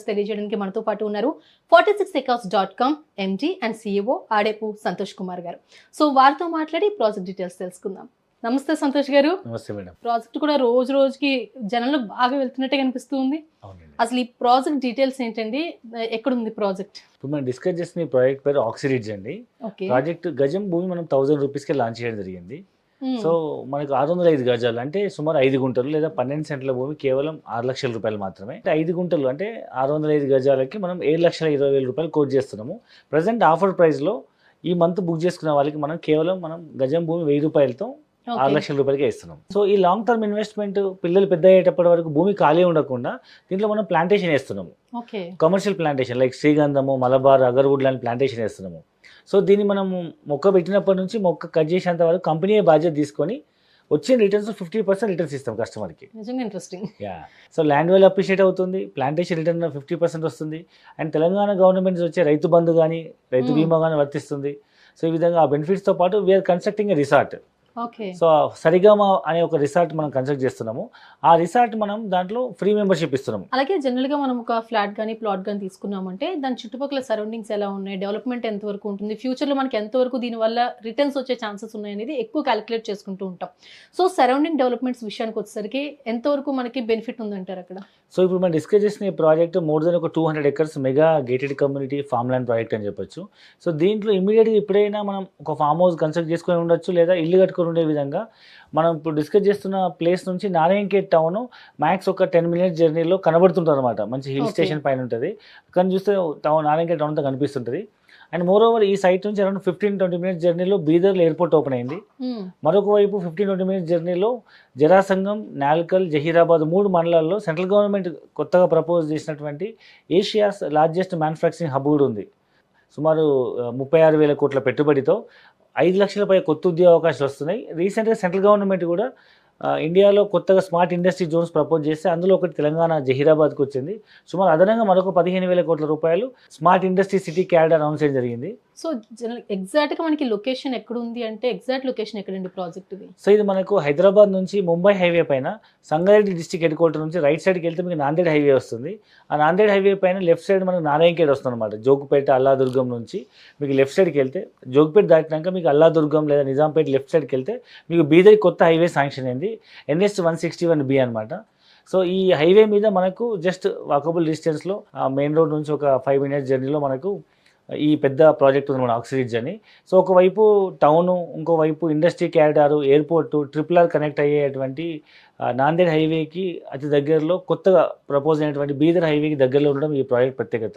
తెలియజేయడానికి మనతో పాటు ఉన్నారు 46acres.com MD and CEO Adepu Santosh Kumar గారు. సో వారితో మాట్లాడి ప్రాజెక్ట్ డీటెయిల్స్ తెలుసుకుందాం. నమస్తే సంతోష్ గారు. నమస్తే మేడం. ప్రాజెక్ట్ కూడా రోజు రోజుకి జనంలో బాగా వెళ్తున్నట్టే కనిపిస్తుంది. అసలు ఈ ప్రాజెక్ట్ డీటెయిల్స్ ఏంటండి, ఎక్కడ ఉంది ప్రాజెక్ట్? ఇప్పుడు మనం డిస్కస్ చేసిన ఈ ప్రాజెక్ట్ పేరు ఆక్సిరిడ్జ్ అండి. ప్రాజెక్ట్ గజం భూమి మనం 1000 రూపీస్కి లాంచ్ చేయడం జరిగింది. సో మనకు 605 గజాలు అంటే సుమారు 5 గుంటలు లేదా 12 సెంట్ల భూమి కేవలం 6 లక్షల రూపాయలు మాత్రమే. 5 గుంటలు అంటే 605 గజాలకి మనం 7,20,000 రూపాయలు కోట్ చేస్తున్నాము. ప్రజెంట్ ఆఫర్ ప్రైస్లో ఈ మంత్ బుక్ చేసుకున్న వాళ్ళకి మనం కేవలం గజం భూమి 1000 రూపాయలతో 6 లక్షల రూపాయలకే ఇస్తున్నాం. సో ఈ లాంగ్ టర్మ్ ఇన్వెస్ట్మెంట్ పిల్లలు పెద్ద అయ్యేటప్పటి వరకు భూమి ఖాళీ ఉండకుండా దీంట్లో మనం ప్లాంటేషన్ వేస్తున్నాము. కమర్షియల్ ప్లాంటేషన్ లైక్ శ్రీగంధము, మలబార్, అగర్వుడ్ లాంటి ప్లాంటేషన్ వేస్తున్నాము. సో దీన్ని మనం మొక్క పెట్టినప్పటి నుంచి మొక్క కట్ చేసేంత వరకు కంపెనీ బాధ్యత తీసుకొని వచ్చిన రిటర్న్స్ 50% రిటర్న్స్ ఇస్తాం కస్టమర్కి. Interesting. So land value appreciate అవుతుంది, ప్లాంటేషన్ రిటర్న్ 50% వస్తుంది, అండ్ తెలంగాణ గవర్నమెంట్ వచ్చే రైతు బంధు కానీ రైతు బీమా కానీ వర్తిస్తుంది. సో ఈ విధంగా ఆ బెనిఫిట్స్తో పాటు వీఆర్ కన్స్ట్రక్టింగ్ ఏ రిసార్ట్. సో సరిగమ అనే ఒక రిసార్ట్ మనం కన్స్ట్రక్ట్ చేస్తున్నాము. ఆ రిసార్ట్ మనం దాంట్లో ఫ్రీ మెంబర్షిప్ ఇస్తున్నాము. అలాగే జనరల్ గా మనం ఒక ఫ్లాట్ కానీ ప్లాట్ కానీ తీసుకున్నామంటే దాని చుట్టుపక్కల సరౌండింగ్స్ ఎలా ఉన్నాయి, డెవలప్మెంట్ ఎంత వరకు ఉంటుంది, ఫ్యూచర్ లో మనకి ఎంత వరకు దీని వల్ల రిటర్న్స్ వచ్చే ఛాన్సెస్ ఉన్నాయి అనేది ఎక్కువ క్యాలిక్యులేట్ చేసుకుంటూ ఉంటాం. సో సరౌండింగ్ డెవలప్మెంట్స్ విషయానికి వచ్చేసరికి ఎంత వరకు మనకి బెనిఫిట్ ఉందంటారు అక్కడ? సో ఇప్పుడు మనం డిస్కస్ చేసిన ఈ ప్రాజెక్ట్ మోర్ దెన్ ఒక 200 acres mega gated community farm land project అని చెప్పొచ్చు. సో దీంట్లో ఇమీడియట్గా ఎప్పుడైనా మనం ఒక ఫామ్ హౌస్ కన్స్ట్రక్ట్ చేసుకొని ఉండొచ్చు, లేదా ఇల్లు కట్టుకొని ఉండే విధంగా మనం ఇప్పుడు డిస్కస్ చేస్తున్న ప్లేస్ నుంచి నారాయణఖేడ్ టౌన్ మ్యాక్స్ ఒక 10 minutes జర్నీలో కనబడుతుంటుంది అనమాట. మంచి హిల్ స్టేషన్ పైన ఉంటుంది, కానీ చూస్తే నారాయణఖేడ్ టౌన్ అంతా కనిపిస్తుంటుంది. అండ్ మోర్ ఓవర్ ఈ సైట్ నుంచి అరౌండ్ 15-20 minutes జర్నీలో బీదర్లో ఎయిర్పోర్ట్ ఓపెన్ అయింది. మరొక వైపు 15-20 minutes జర్నీలో జరాసంగం, నాల్కల్, జహీరాబాద్ 3 మండలాల్లో సెంట్రల్ గవర్నమెంట్ కొత్తగా ప్రపోజ్ చేసినటువంటి ఏషియాస్ లార్జెస్ట్ మ్యానుఫ్యాక్చరింగ్ హబ్ కూడా ఉంది. సుమారు 36,000 కోట్ల పెట్టుబడితో 5 లక్షల పై కొత్త ఉద్యోగ అవకాశాలు వస్తున్నాయి. రీసెంట్గా సెంట్రల్ గవర్నమెంట్ కూడా ఇండియాలో కొత్తగా స్మార్ట్ ఇండస్ట్రీ జోన్స్ ప్రపోజ్ చేస్తే అందులో ఒకటి తెలంగాణ జహీరాబాద్కి వచ్చింది. సుమారు అదనంగా మరొక 15,000 కోట్ల రూపాయలు smart industry city cadre announce చేయడం జరిగింది. సో ఎగ్జాక్ట్గా మనకి లొకేషన్ ఎక్కడ ఉంది అంటే ఎగ్జాక్ట్ లొకేషన్ ఎక్కడండి ప్రాజెక్ట్ ఇది? సో ఇది మనకు హైదరాబాద్ నుంచి ముంబై హైవే పైన సంగారెడ్డి డిస్ట్రిక్ట్ హెడ్ క్వార్టర్ నుంచి రైట్ సైడ్కి వెళ్తే మీకు నాందేడ్ హైవే వస్తుంది. ఆ నాందేడ్ హైవే పైన లెఫ్ట్ సైడ్ మనకు నారాయణఖేడ్ వస్తుంది అనమాట. జోగుపేట, అల్లాదుర్గం నుంచి మీకు లెఫ్ట్ సైడ్కి వెళ్తే జోగుపేట దాటినాక మీకు అల్లాదుర్గం లేదా నిజాంపేట లెఫ్ట్ సైడ్కి వెళ్తే మీకు బీదర్ కొత్త హైవే శాంక్షన్ అయింది, NH 161B అనమాట. సో ఈ హైవే మీద మనకు జస్ట్ వాకబుల్ డిస్టెన్స్లో మెయిన్ రోడ్ నుంచి ఒక 5 minutes జర్నీలో మనకు ఈ పెద్ద ప్రాజెక్ట్ ఉంది మన ఆక్సిరిడ్జ్ అని. సో ఒకవైపు టౌను, ఇంకోవైపు ఇండస్ట్రీ క్యారిడారు, ఎయిర్పోర్టు, RRR కనెక్ట్ అయ్యేటువంటి నాందేడ్ హైవేకి అతి దగ్గరలో కొత్తగా ప్రపోజ్ అయినటువంటి బీదర్ హైవేకి దగ్గరలో ఉండడం ఈ ప్రాజెక్ట్ ప్రత్యేకత.